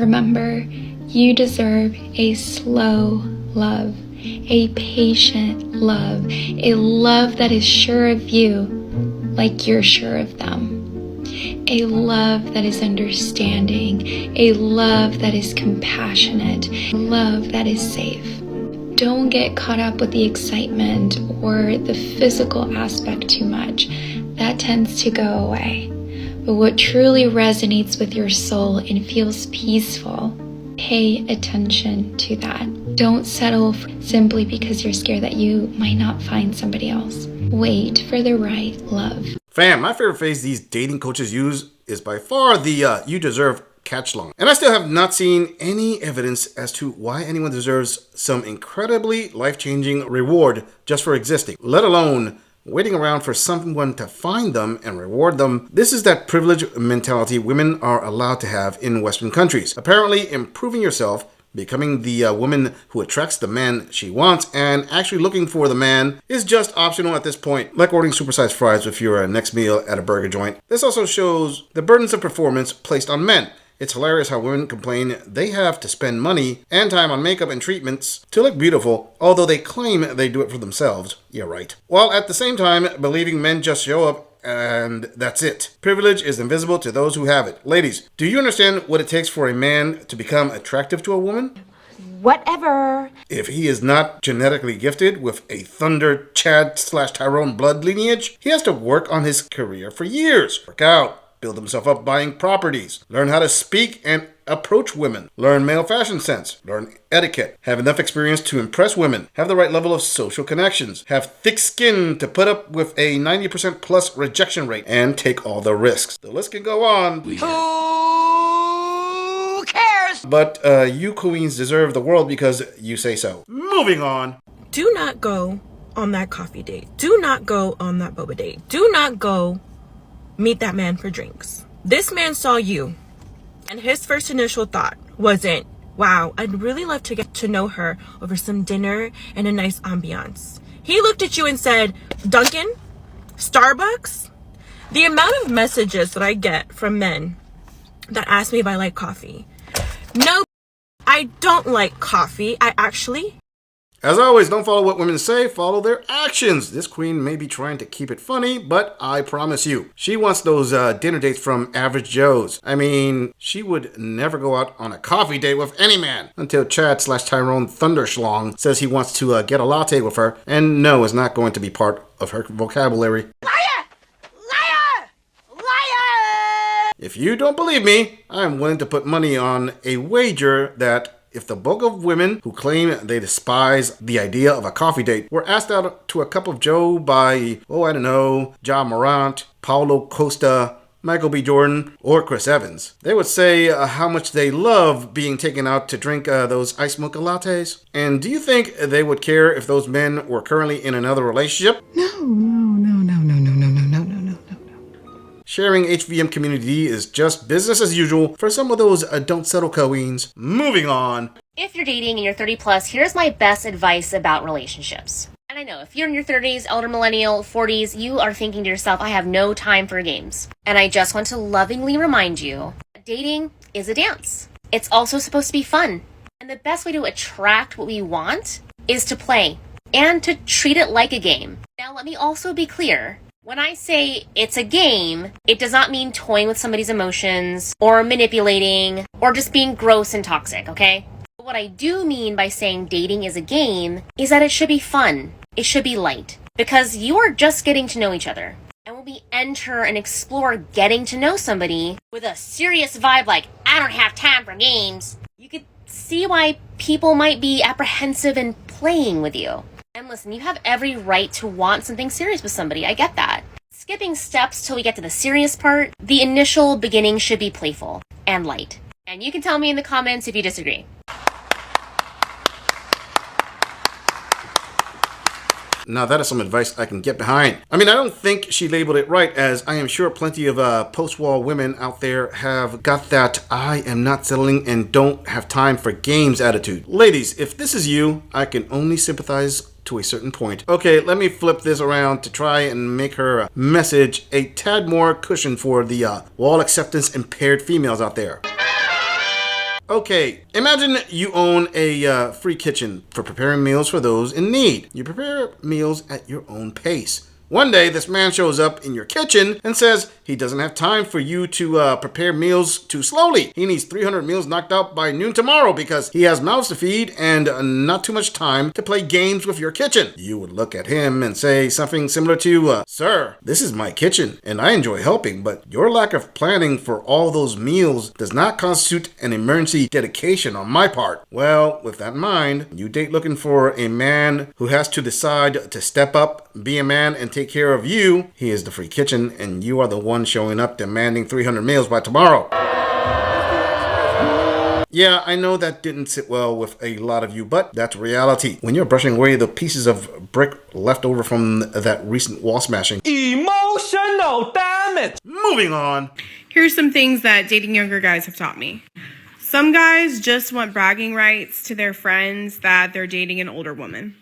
Remember, you deserve a slow love, a patient love, a love that is sure of you like you're sure of them, a love that is understanding, a love that is compassionate, a love that is safe. Don't get caught up with the excitement or the physical aspect too much. That tends to go away. But what truly resonates with your soul and feels peaceful, pay attention to that. Don't settle simply because you're scared that you might not find somebody else. Wait for the right love. Fam, my favorite phrase these dating coaches use is by far the you deserve catch long. And I still have not seen any evidence as to why anyone deserves some incredibly life-changing reward just for existing, let alone waiting around for someone to find them and reward them. This is that privilege mentality women are allowed to have in Western countries. Apparently, improving yourself, becoming the woman who attracts the man she wants, and actually looking for the man is just optional at this point, like ordering supersized fries with your next meal at a burger joint. This also shows the burdens of performance placed on men. It's hilarious how women complain they have to spend money and time on makeup and treatments to look beautiful, although they claim they do it for themselves. Yeah, right. While at the same time believing men just show up and that's it. Privilege is invisible to those who have it. Ladies, do you understand what it takes for a man to become attractive to a woman? Whatever. If he is not genetically gifted with a Thunder Chad/Tyrone blood lineage, he has to work on his career for years. Work out. Build himself up buying properties, learn how to speak and approach women, learn male fashion sense, learn etiquette, have enough experience to impress women, have the right level of social connections, have thick skin to put up with a 90% plus rejection rate, and take all the risks. The list can go on. Who cares? But you queens deserve the world because you say so. Moving on. Do not go on that coffee date. Do not go on that boba date. Do not go meet that man for drinks. This man saw you, and his first initial thought wasn't, wow, I'd really love to get to know her over some dinner and a nice ambiance. He looked at you and said, Dunkin'? Starbucks? The amount of messages that I get from men that ask me if I like coffee. No, I don't like coffee. I actually... As always, don't follow what women say, follow their actions. This queen may be trying to keep it funny, but I promise you, she wants those dinner dates from average Joes. I mean, she would never go out on a coffee date with any man until Chad/Tyrone Thunderschlong says he wants to get a latte with her, and no is not going to be part of her vocabulary. Liar! Liar! Liar! If you don't believe me, I'm willing to put money on a wager that if the bulk of women who claim they despise the idea of a coffee date were asked out to a cup of joe by, I don't know, Ja Morant, Paulo Costa, Michael B. Jordan, or Chris Evans, they would say how much they love being taken out to drink those iced mocha lattes. And do you think they would care if those men were currently in another relationship? No. Sharing HVM community is just business as usual for some of those don't settle queens. Moving on. If you're dating and you're 30 plus, here's my best advice about relationships. And I know if you're in your 30s, elder millennial, 40s, you are thinking to yourself, I have no time for games. And I just want to lovingly remind you, dating is a dance. It's also supposed to be fun. And the best way to attract what we want is to play and to treat it like a game. Now, let me also be clear. When I say it's a game, it does not mean toying with somebody's emotions or manipulating or just being gross and toxic, okay? But what I do mean by saying dating is a game is that it should be fun. It should be light because you are just getting to know each other. And when we enter and explore getting to know somebody with a serious vibe like, I don't have time for games, you could see why people might be apprehensive in playing with you. And listen, you have every right to want something serious with somebody. I get that. Skipping steps till we get to the serious part, the initial beginning should be playful and light. And you can tell me in the comments if you disagree. Now that is some advice I can get behind. I mean, I don't think she labeled it right, as I am sure plenty of post-wall women out there have got that I am not settling and don't have time for games attitude. Ladies, if this is you, I can only sympathize to a certain point. Okay, let me flip this around to try and make her message a tad more cushion for the wall acceptance impaired females out there. Okay, imagine you own a free kitchen for preparing meals for those in need. You prepare meals at your own pace. One day, this man shows up in your kitchen and says he doesn't have time for you to prepare meals too slowly. He needs 300 meals knocked out by noon tomorrow because he has mouths to feed and not too much time to play games with your kitchen. You would look at him and say something similar to, Sir, this is my kitchen and I enjoy helping, but your lack of planning for all those meals does not constitute an emergency dedication on my part. Well, with that in mind, you date looking for a man who has to decide to step up, be a man, and take care of you. He is the free kitchen, and you are the one showing up demanding 300 meals by tomorrow. Yeah, I know that didn't sit well with a lot of you, but that's reality. When you're brushing away the pieces of brick left over from that recent wall smashing. Emotional damage! Moving on. Here's some things that dating younger guys have taught me. Some guys just want bragging rights to their friends that they're dating an older woman.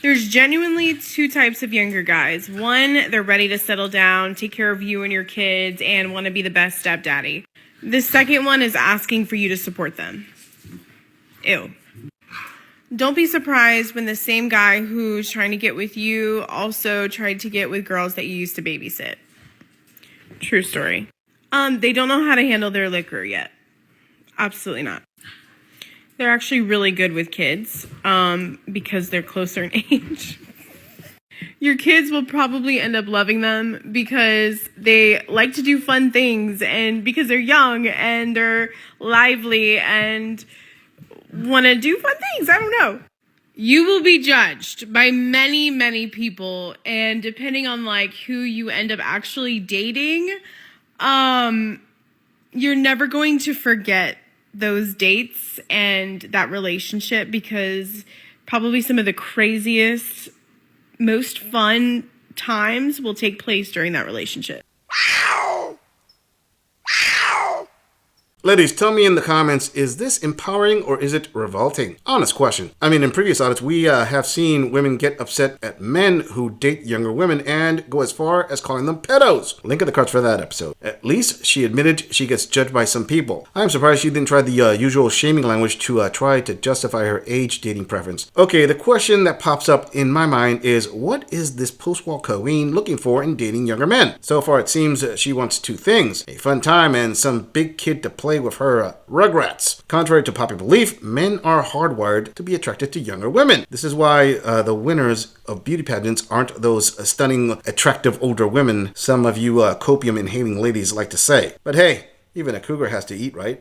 There's genuinely two types of younger guys. One, they're ready to settle down, take care of you and your kids, and want to be the best stepdaddy. The second one is asking for you to support them. Ew. Don't be surprised when the same guy who's trying to get with you also tried to get with girls that you used to babysit. True story. They don't know how to handle their liquor yet. Absolutely not. They're actually really good with kids because they're closer in age. Your kids will probably end up loving them because they like to do fun things and because they're young and they're lively and want to do fun things. I don't know. You will be judged by many, many people, and depending on like who you end up actually dating, you're never going to forget those dates and that relationship because probably some of the craziest, most fun times will take place during that relationship. Ladies, tell me in the comments, is this empowering or is it revolting? Honest question. I mean, in previous audits, we have seen women get upset at men who date younger women and go as far as calling them pedos. Link in the cards for that episode. At least she admitted she gets judged by some people. I'm surprised she didn't try the usual shaming language to try to justify her age dating preference. Okay, the question that pops up in my mind is, what is this post-war queen looking for in dating younger men? So far, it seems she wants two things: a fun time and some big kid to play with her rugrats. Contrary to popular belief, men are hardwired to be attracted to younger women. This is why the winners of beauty pageants aren't those stunning, attractive older women some of you copium inhaling ladies like to say. But hey, even a cougar has to eat, right?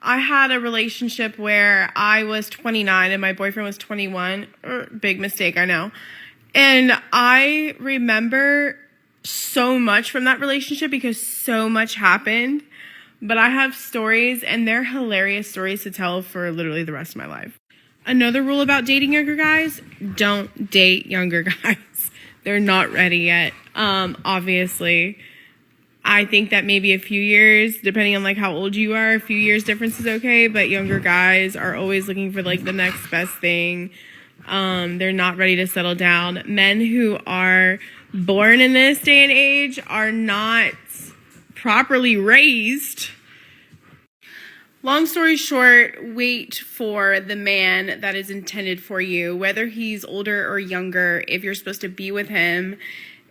I had a relationship where I was 29 and my boyfriend was 21. Big mistake, I know. And I remember so much from that relationship because so much happened. But I have stories, and they're hilarious stories to tell for literally the rest of my life. Another rule about dating younger guys: don't date younger guys. They're not ready yet. Obviously, I think that maybe a few years, depending on like how old you are, a few years difference is okay. But younger guys are always looking for like the next best thing. They're not ready to settle down. Men who are born in this day and age are not properly raised. Long story short, wait for the man that is intended for you, whether he's older or younger. If you're supposed to be with him,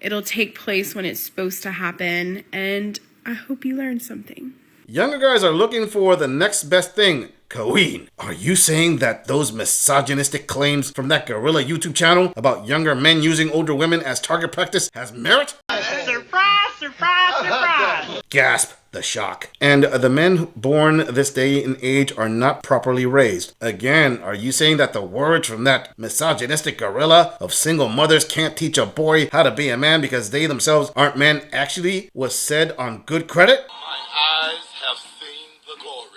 it'll take place when it's supposed to happen, and I hope you learned something. Younger guys are looking for the next best thing. Queen, are you saying that those misogynistic claims from that gorilla YouTube channel about younger men using older women as target practice has merit? Surprise, surprise, surprise! Gasp, the shock. And the men born this day and age are not properly raised. Again, are you saying that the words from that misogynistic gorilla of single mothers can't teach a boy how to be a man because they themselves aren't men actually was said on good credit? My eyes have seen the glory.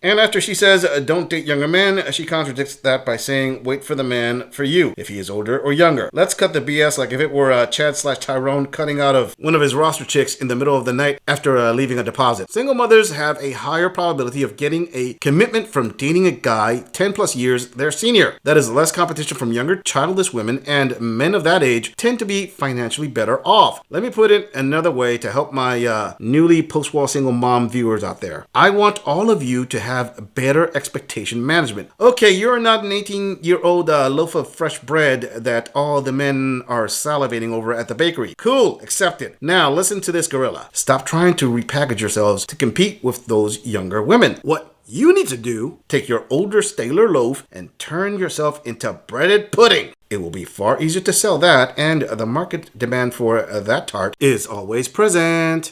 And after she says, don't date younger men, she contradicts that by saying, wait for the man for you, if he is older or younger. Let's cut the BS like if it were Chad/Tyrone cutting out of one of his roster chicks in the middle of the night after leaving a deposit. Single mothers have a higher probability of getting a commitment from dating a guy 10 plus years their senior. That is less competition from younger, childless women, and men of that age tend to be financially better off. Let me put it another way to help my newly post-wall single mom viewers out there. I want all of you to have better expectation management. Okay, you're not an 18-year-old loaf of fresh bread that all the men are salivating over at the bakery. Cool, accepted. Now listen to this gorilla. Stop trying to repackage yourselves to compete with those younger women. What you need to do, take your older, staler loaf and turn yourself into breaded pudding. It will be far easier to sell that, and the market demand for that tart is always present.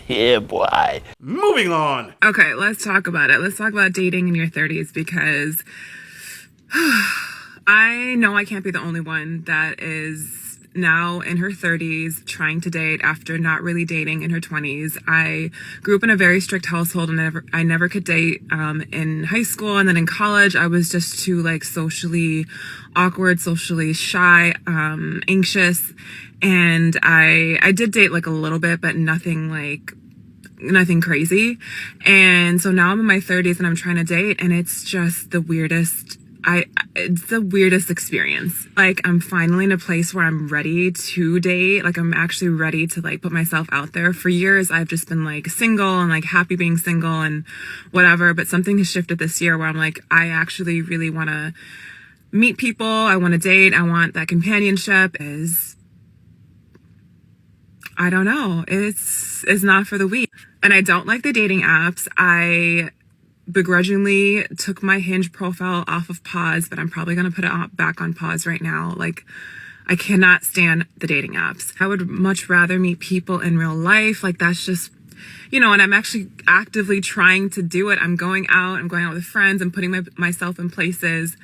Yeah, boy. Moving on. Okay, let's talk about it. Let's talk about dating in your 30s because I know I can't be the only one that is now in her 30s trying to date after not really dating in her 20s. I grew up in a very strict household and I never could date in high school, and then in college I was just too like socially awkward, socially shy, anxious, and I did date like a little bit, but nothing crazy. And so now I'm in my 30s and I'm trying to date, and it's just the weirdest. It's the weirdest experience. Like, I'm finally in a place where I'm ready to date. Like, I'm actually ready to like put myself out there. For years, I've just been like single and like happy being single and whatever. But something has shifted this year where I'm like, I actually really want to meet people. I want to date. I want that companionship. I don't know. It's not for the weak. And I don't like the dating apps. I begrudgingly took my Hinge profile off of pause, but I'm probably going to put it back on pause right now. Like, I cannot stand the dating apps. I would much rather meet people in real life. Like, that's just, and I'm actually actively trying to do it. I'm going out with friends, I'm putting myself in places.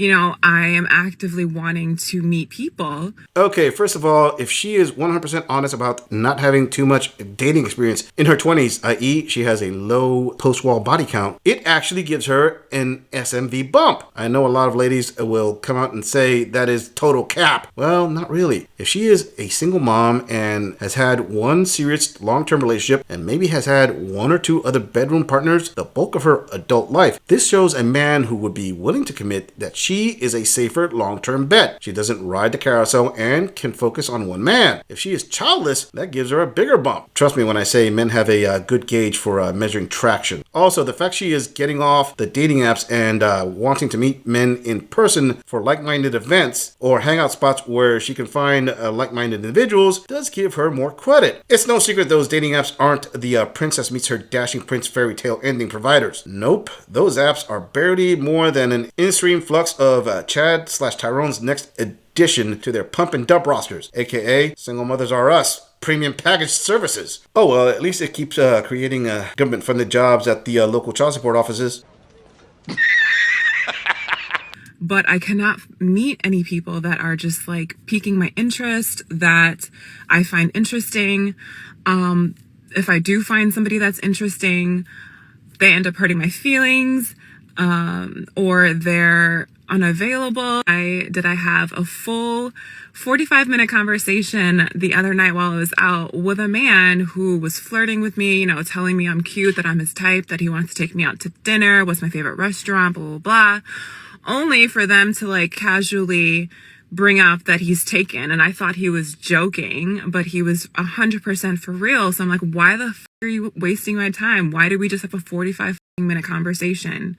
I am actively wanting to meet people. Okay, first of all, if she is 100% honest about not having too much dating experience in her 20s, i.e. she has a low post-wall body count, it actually gives her an SMV bump. I know a lot of ladies will come out and say that is total cap. Well, not really. If she is a single mom and has had one serious long-term relationship and maybe has had one or two other bedroom partners the bulk of her adult life, this shows a man who would be willing to commit that she is a safer long-term bet. She doesn't ride the carousel and can focus on one man. If she is childless, that gives her a bigger bump. Trust me when I say men have a good gauge for measuring traction. Also, the fact she is getting off the dating apps and wanting to meet men in person for like-minded events or hangout spots where she can find like-minded individuals does give her more credit. It's no secret those dating apps aren't the princess meets her dashing prince fairy tale ending providers. Nope, those apps are barely more than an in-stream flux of Chad/Tyrone's next addition to their pump and dump rosters, aka Single Mothers Are Us premium package services. Oh well, at least it keeps creating government-funded jobs at the local child support offices. But I cannot meet any people that are just like piquing my interest, that I find interesting. If I do find somebody that's interesting, they end up hurting my feelings, or they're unavailable. I have a full 45-minute conversation the other night while I was out with a man who was flirting with me, telling me I'm cute, that I'm his type, that he wants to take me out to dinner, what's my favorite restaurant, blah, blah, blah, only for them to like casually bring up that he's taken. And I thought he was joking, but he was 100% for real. So I'm like, why the f are you wasting my time? Why did we just have a 45-minute conversation?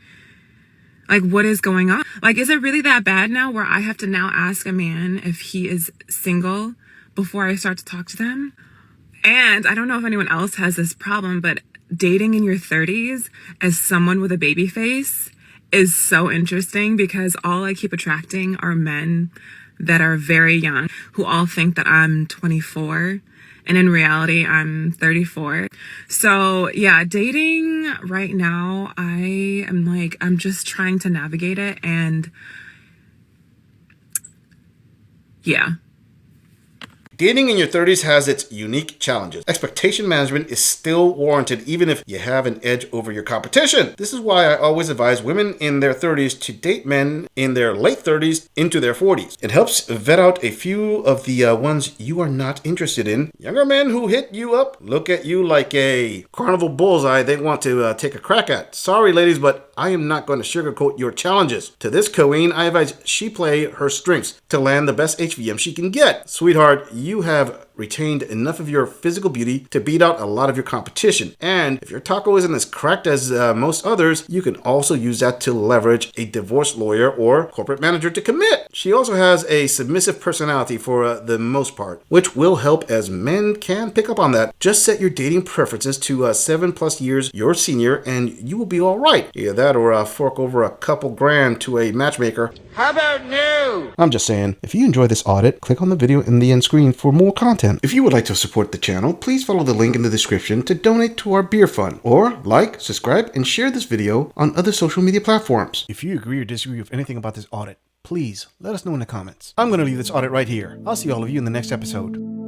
Like, what is going on? Like, is it really that bad now where I have to now ask a man if he is single before I start to talk to them? And I don't know if anyone else has this problem, but dating in your 30s as someone with a baby face is so interesting because all I keep attracting are men that are very young who all think that I'm 24. And in reality, I'm 34. So yeah, dating right now, I'm just trying to navigate it. And yeah. Dating in your 30s has its unique challenges. Expectation management is still warranted even if you have an edge over your competition. This is why I always advise women in their 30s to date men in their late 30s into their 40s. It helps vet out a few of the ones you are not interested in. Younger men who hit you up look at you like a carnival bullseye they want to take a crack at. Sorry ladies, but I am not going to sugarcoat your challenges. To this queen, I advise she play her strengths to land the best HVM she can get. Sweetheart, you have retained enough of your physical beauty to beat out a lot of your competition. And if your taco isn't as cracked as most others, you can also use that to leverage a divorce lawyer or corporate manager to commit. She also has a submissive personality for the most part, which will help as men can pick up on that. Just set your dating preferences to 7+ years your senior and you will be all right. Either that or fork over a couple grand to a matchmaker. How about new? I'm just saying, if you enjoy this audit, click on the video in the end screen for more content. If you would like to support the channel, please follow the link in the description to donate to our beer fund, or like, subscribe, and share this video on other social media platforms. If you agree or disagree with anything about this audit, please let us know in the comments. I'm going to leave this audit right here. I'll see all of you in the next episode.